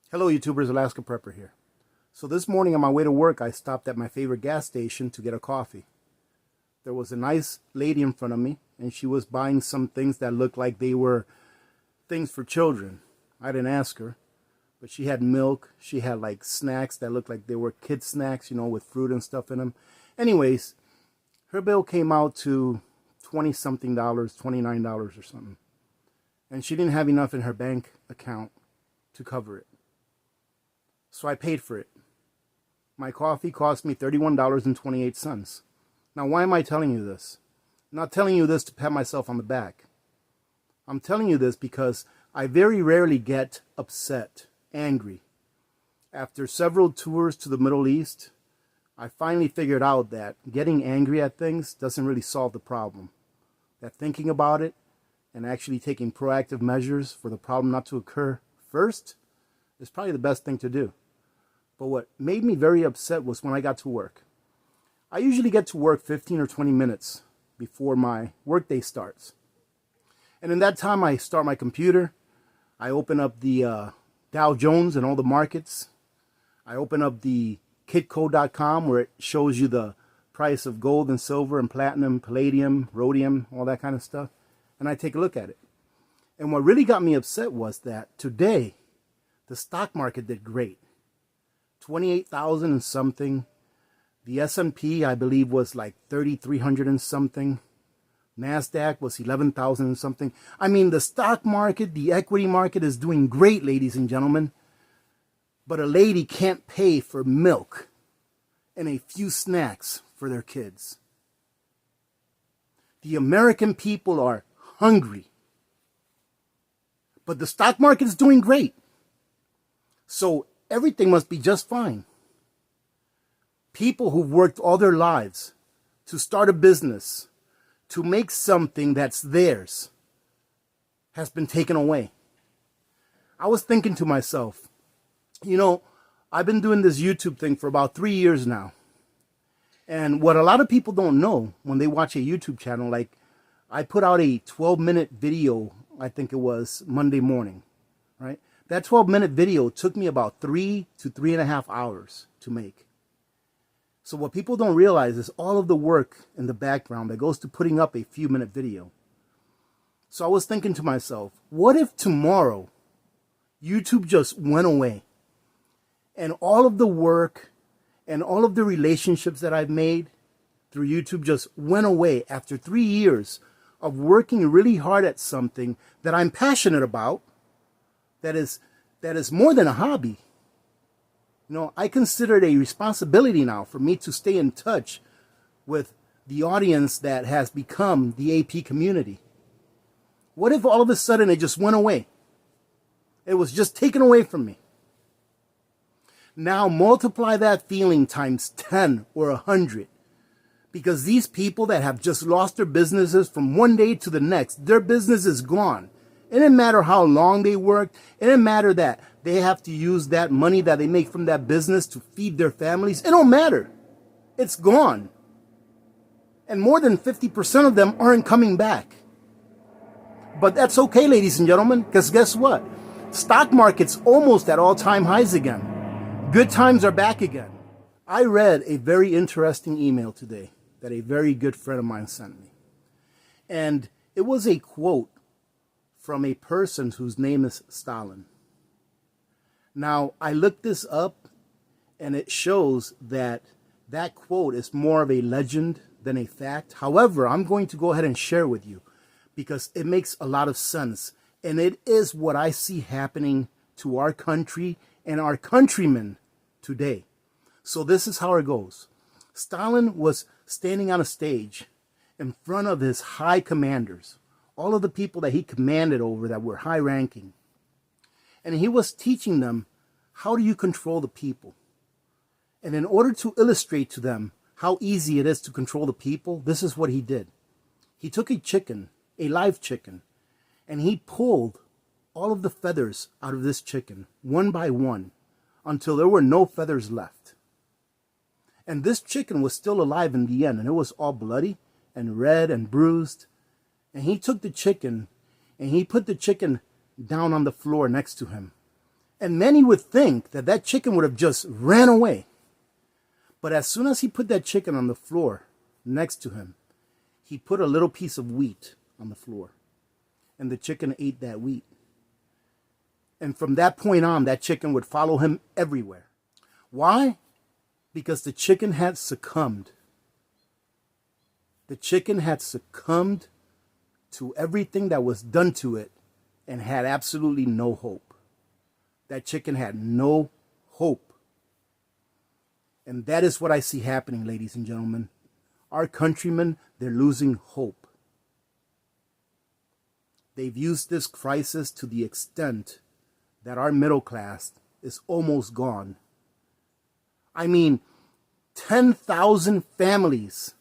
Hello YouTubers, Alaska Prepper here. So this morning on my way to work, I stopped at my favorite gas station to get a coffee. There was a nice lady in front of me, and she was buying some things that looked like they were things for children. I didn't ask her, but she had milk. She had like snacks that looked like they were kid snacks, with fruit and stuff in them. Anyways, her bill came out to $20-something, $29 or something. And she didn't have enough in her bank account to cover it. So I paid for it. My coffee cost me $31.28. Now, why am I telling you this? I'm not telling you this to pat myself on the back. I'm telling you this because I very rarely get upset, angry. After several tours to the Middle East, I finally figured out that getting angry at things doesn't really solve the problem. That thinking about it and actually taking proactive measures for the problem not to occur first is probably the best thing to do. But what made me very upset was when I got to work. I usually get to work 15 or 20 minutes before my workday starts. And in that time, I start my computer. I open up the Dow Jones and all the markets. I open up the kitco.com where it shows you the price of gold and silver and platinum, palladium, rhodium, all that kind of stuff. And I take a look at it. And what really got me upset was that today, the stock market did great. 28,000 and something. The S&P, I believe, was like 3,300 and something. NASDAQ was 11,000 and something. I mean, the stock market, the equity market is doing great, ladies and gentlemen. But a lady can't pay for milk and a few snacks for their kids. The American people are hungry. But the stock market is doing great. So everything must be just fine. People who've worked all their lives to start a business, to make something that's theirs, has been taken away. I was thinking to myself, I've been doing this YouTube thing for about 3 years now. And what a lot of people don't know when they watch a YouTube channel, like I put out a 12-minute video, I think it was Monday morning, right? That 12-minute video took me about 3 to 3.5 hours to make. So what people don't realize is all of the work in the background that goes to putting up a few-minute video. So I was thinking to myself, what if tomorrow YouTube just went away and all of the work and all of the relationships that I've made through YouTube just went away after 3 years of working really hard at something that I'm passionate about? That is more than a hobby. I consider it a responsibility now for me to stay in touch with the audience that has become the AP community. What if all of a sudden it just went away? It was just taken away from me. Now multiply that feeling times 10 or 100. Because these people that have just lost their businesses from one day to the next, their business is gone. It didn't matter how long they worked. It didn't matter that they have to use that money that they make from that business to feed their families. It don't matter. It's gone. And more than 50% of them aren't coming back. But that's okay, ladies and gentlemen, because guess what? Stock market's almost at all-time highs again. Good times are back again. I read a very interesting email today that a very good friend of mine sent me. And it was a quote from a person whose name is Stalin. Now, I looked this up, and it shows that that quote is more of a legend than a fact. However, I'm going to go ahead and share with you because it makes a lot of sense, and it is what I see happening to our country and our countrymen today. So this is how it goes. Stalin was standing on a stage in front of his high commanders, all of the people that he commanded over that were high ranking. And he was teaching them, how do you control the people? And in order to illustrate to them how easy it is to control the people, this is what he did. He took a chicken, a live chicken, and he pulled all of the feathers out of this chicken, one by one, until there were no feathers left. And this chicken was still alive in the end, and it was all bloody and red and bruised. And he took the chicken and he put the chicken down on the floor next to him. And many would think that that chicken would have just ran away. But as soon as he put that chicken on the floor next to him, he put a little piece of wheat on the floor. And the chicken ate that wheat. And from that point on, that chicken would follow him everywhere. Why? Because the chicken had succumbed. The chicken had succumbed to everything that was done to it and had absolutely no hope. That chicken had no hope. And that is what I see happening, ladies and gentlemen. Our countrymen, they're losing hope. They've used this crisis to the extent that our middle class is almost gone. I mean, 10,000 families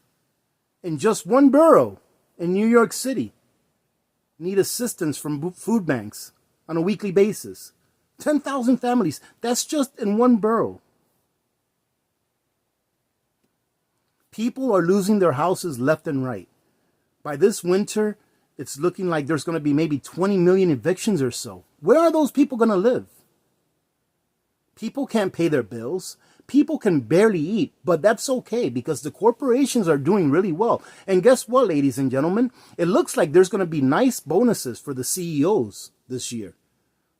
in just one borough in New York City need assistance from food banks on a weekly basis. 10,000 families. That's just in one borough. People are losing their houses left and right. By this winter, it's looking like there's going to be maybe 20 million evictions or so. Where are those people going to live? People can't pay their bills. People can barely eat, but that's okay because the corporations are doing really well. And guess what, ladies and gentlemen? It looks like there's going to be nice bonuses for the CEOs this year.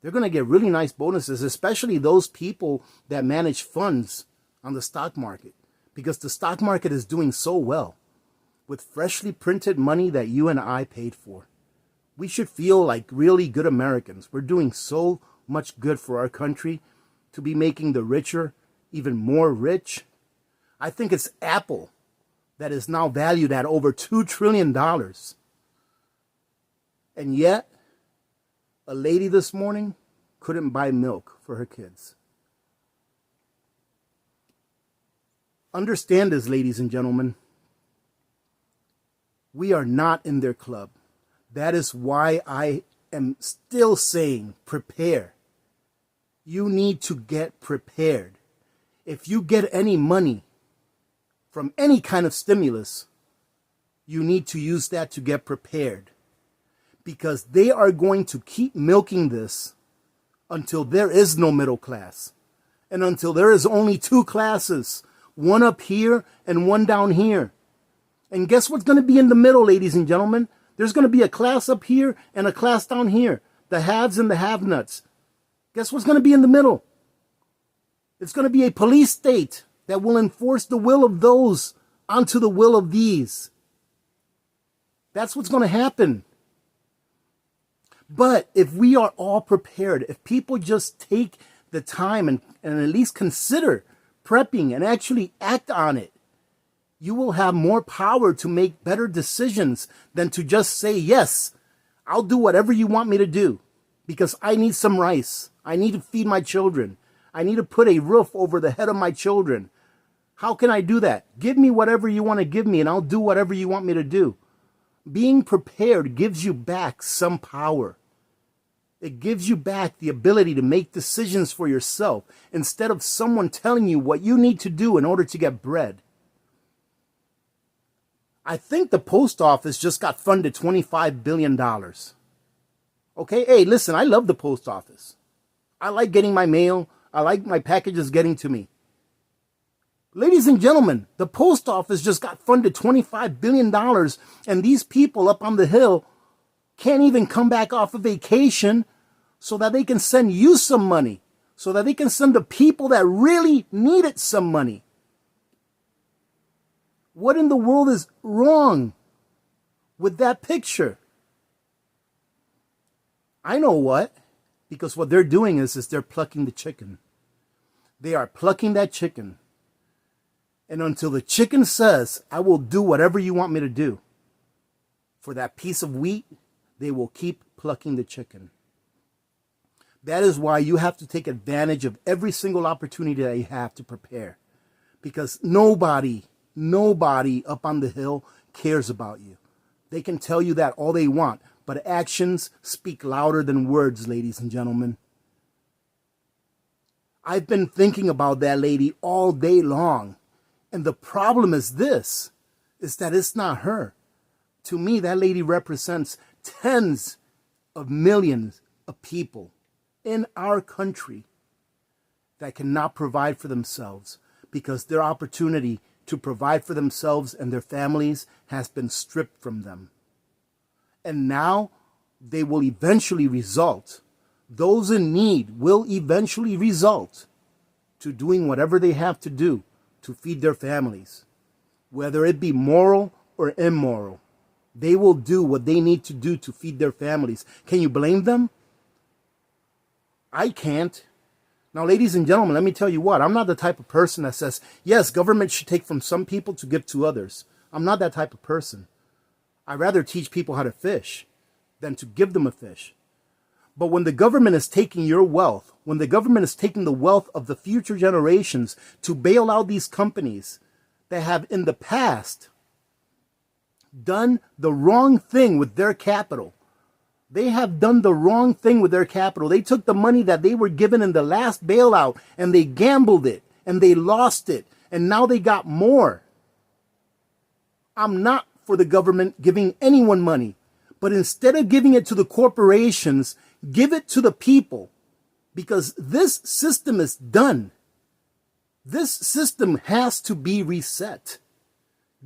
They're going to get really nice bonuses, especially those people that manage funds on the stock market, because the stock market is doing so well with freshly printed money that you and I paid for. We should feel like really good Americans. We're doing so much good for our country to be making the richer even more rich. I think it's Apple that is now valued at over $2 trillion. And yet, a lady this morning couldn't buy milk for her kids. Understand this, ladies and gentlemen. We are not in their club. That is why I am still saying prepare. You need to get prepared. If you get any money from any kind of stimulus, you need to use that to get prepared. Because they are going to keep milking this until there is no middle class. And until there is only two classes, one up here and one down here. And guess what's going to be in the middle, ladies and gentlemen? There's going to be a class up here and a class down here. The haves and the have-nots. Guess what's going to be in the middle? It's going to be a police state that will enforce the will of those onto the will of these. That's what's going to happen. But if we are all prepared, if people just take the time and at least consider prepping and actually act on it, you will have more power to make better decisions than to just say, yes, I'll do whatever you want me to do because I need some rice. I need to feed my children. I need to put a roof over the head of my children. How can I do that? Give me whatever you want to give me and I'll do whatever you want me to do. Being prepared gives you back some power. It gives you back the ability to make decisions for yourself instead of someone telling you what you need to do in order to get bread. I think the post office just got funded $25 billion. Okay, hey, listen, I love the post office. I like getting my mail. I like my packages getting to me. Ladies and gentlemen, the post office just got funded $25 billion, and these people up on the hill can't even come back off of vacation so that they can send you some money, so that they can send the people that really needed some money. What in the world is wrong with that picture? I know what. Because what they're doing is they're plucking the chicken. They are plucking that chicken. And until the chicken says, I will do whatever you want me to do, for that piece of wheat, they will keep plucking the chicken. That is why you have to take advantage of every single opportunity that you have to prepare. Because nobody up on the hill cares about you. They can tell you that all they want, but actions speak louder than words, ladies and gentlemen. I've been thinking about that lady all day long. And the problem is this, is that it's not her. To me, that lady represents tens of millions of people in our country that cannot provide for themselves because their opportunity to provide for themselves and their families has been stripped from them. And now they will eventually result, those in need will eventually result to doing whatever they have to do to feed their families, whether it be moral or immoral. They will do what they need to do to feed their families. Can you blame them? I can't. Now, ladies and gentlemen, let me tell you what. I'm not the type of person that says, yes, government should take from some people to give to others. I'm not that type of person. I'd rather teach people how to fish than to give them a fish. But when the government is taking your wealth, when the government is taking the wealth of the future generations to bail out these companies that have in the past done the wrong thing with their capital, they have done the wrong thing with their capital. They took the money that they were given in the last bailout and they gambled it and they lost it. And now they got more. I'm not for the government giving anyone money. But instead of giving it to the corporations, give it to the people. Because this system is done. This system has to be reset.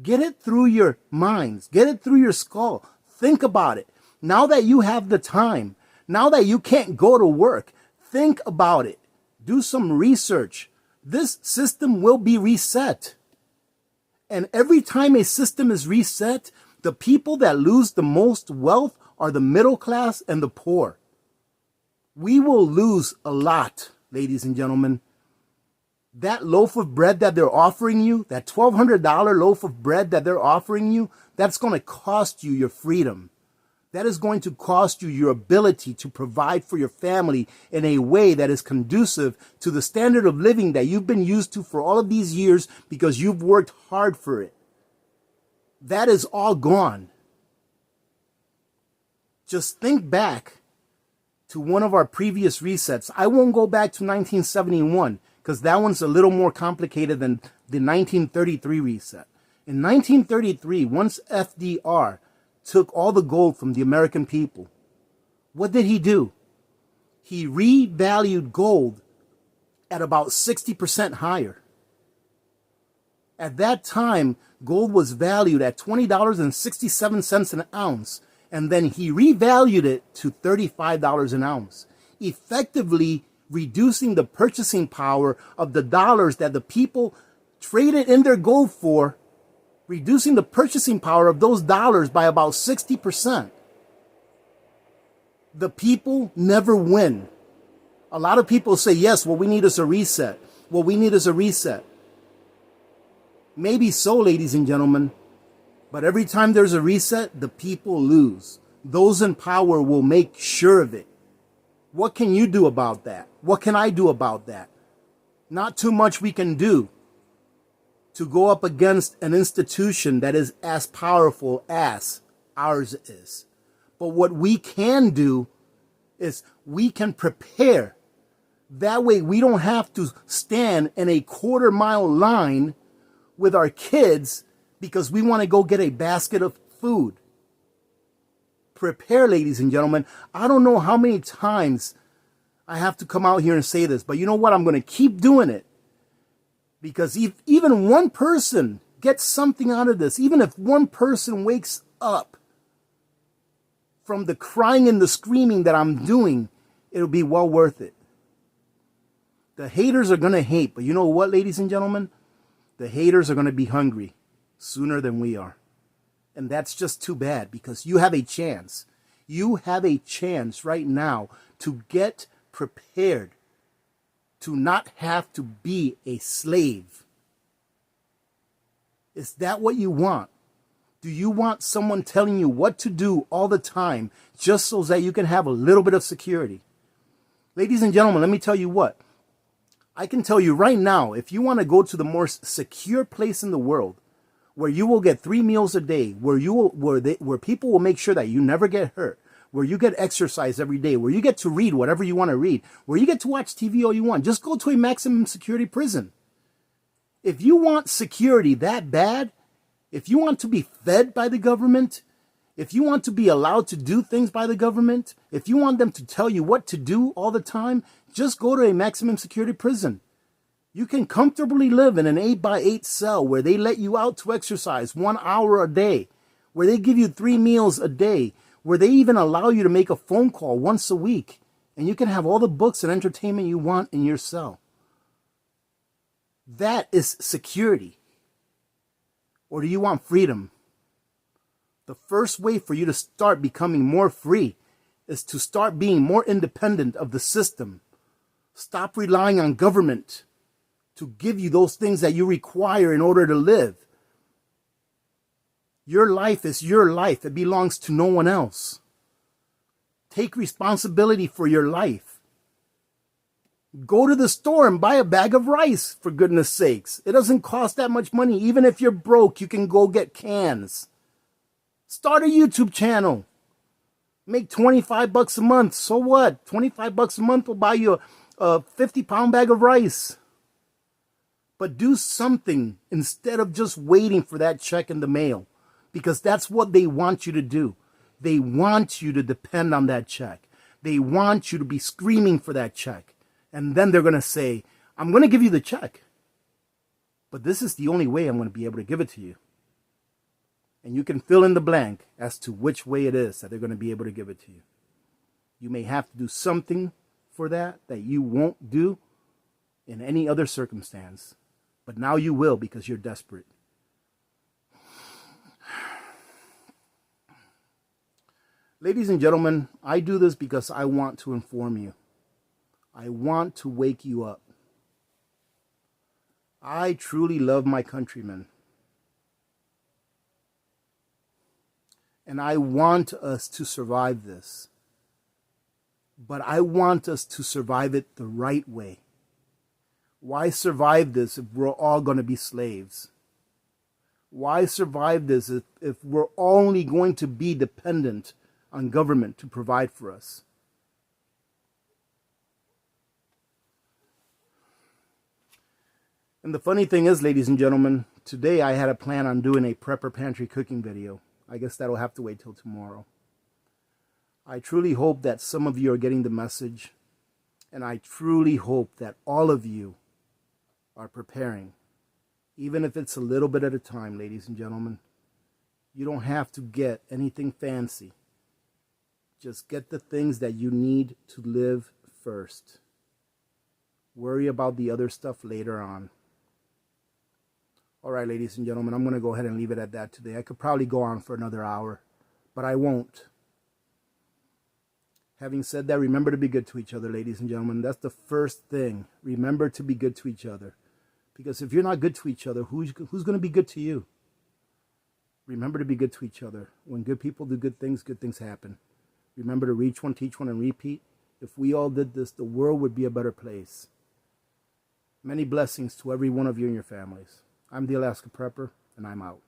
Get it through your minds. Get it through your skull. Think about it. Now that you have the time, now that you can't go to work, think about it. Do some research. This system will be reset. And every time a system is reset, the people that lose the most wealth are the middle class and the poor. We will lose a lot, ladies and gentlemen. That loaf of bread that they're offering you, that $1,200 loaf of bread that they're offering you, that's going to cost you your freedom. That is going to cost you your ability to provide for your family in a way that is conducive to the standard of living that you've been used to for all of these years because you've worked hard for it. That is all gone. Just think back to one of our previous resets. I won't go back to 1971 because that one's a little more complicated than the 1933 reset. In 1933, once FDR took all the gold from the American people, what did he do? He revalued gold at about 60% higher. At that time, gold was valued at $20.67 an ounce, and then he revalued it to $35 an ounce, effectively reducing the purchasing power of the dollars that the people traded in their gold for, reducing the purchasing power of those dollars by about 60%. The people never win. A lot of people say, yes, what we need is a reset. What we need is a reset. Maybe so, ladies and gentlemen. But every time there's a reset, the people lose. Those in power will make sure of it. What can you do about that? What can I do about that? Not too much we can do to go up against an institution that is as powerful as ours is. But what we can do is we can prepare. That way we don't have to stand in a quarter-mile line with our kids because we want to go get a basket of food. Prepare, ladies and gentlemen. I don't know how many times I have to come out here and say this, but you know what? I'm going to keep doing it. Because if even one person gets something out of this, even if one person wakes up from the crying and the screaming that I'm doing, it'll be well worth it. The haters are going to hate, but you know what, ladies and gentlemen? The haters are going to be hungry sooner than we are. And that's just too bad because you have a chance. You have a chance right now to get prepared to not have to be a slave. Is that what you want? Do you want someone telling you what to do all the time just so that you can have a little bit of security? Ladies and gentlemen, let me tell you what. I can tell you right now, if you want to go to the more secure place in the world, where you will get 3 meals a day, where people will make sure that you never get hurt, where you get exercise every day, where you get to read whatever you want to read, where you get to watch TV all you want, just go to a maximum security prison. If you want security that bad, if you want to be fed by the government, If you want to be allowed to do things by the government, if you want them to tell you what to do all the time, just go to a maximum security prison. You can comfortably live in an 8x8 cell where they let you out to exercise 1 hour a day, where they give you 3 meals a day, where they even allow you to make a phone call once a week, and you can have all the books and entertainment you want in your cell. That is security. Or do you want freedom? The first way for you to start becoming more free is to start being more independent of the system. Stop relying on government to give you those things that you require in order to live. Your life is your life. It belongs to no one else. Take responsibility for your life. Go to the store and buy a bag of rice, for goodness sakes. It doesn't cost that much money. Even if you're broke, you can go get cans. Start a YouTube channel. Make 25 bucks a month. So what? 25 bucks a month will buy you a 50-pound bag of rice. But do something instead of just waiting for that check in the mail. Because that's what they want you to do. They want you to depend on that check. They want you to be screaming for that check. And then they're going to say, I'm going to give you the check. But this is the only way I'm going to be able to give it to you. And you can fill in the blank as to which way it is that they're going to be able to give it to you. You may have to do something for that you won't do in any other circumstance. But now you will because you're desperate. Ladies and gentlemen, I do this because I want to inform you. I want to wake you up. I truly love my countrymen. And I want us to survive this. But I want us to survive it the right way. Why survive this if we're all going to be slaves? Why survive this if we're only going to be dependent on government to provide for us? And the funny thing is, ladies and gentlemen, today I had a plan on doing a prepper pantry cooking video. I guess that'll have to wait till tomorrow. I truly hope that some of you are getting the message, and I truly hope that all of you are preparing, even if it's a little bit at a time, ladies and gentlemen. You don't have to get anything fancy. Just get the things that you need to live first. Worry about the other stuff later on. All right, ladies and gentlemen, I'm going to go ahead and leave it at that today. I could probably go on for another hour, but I won't. Having said that, remember to be good to each other, ladies and gentlemen. That's the first thing. Remember to be good to each other. Because if you're not good to each other, who's going to be good to you? Remember to be good to each other. When good people do good things happen. Remember to reach one, teach one, and repeat. If we all did this, the world would be a better place. Many blessings to every one of you and your families. I'm the Alaska Prepper, and I'm out.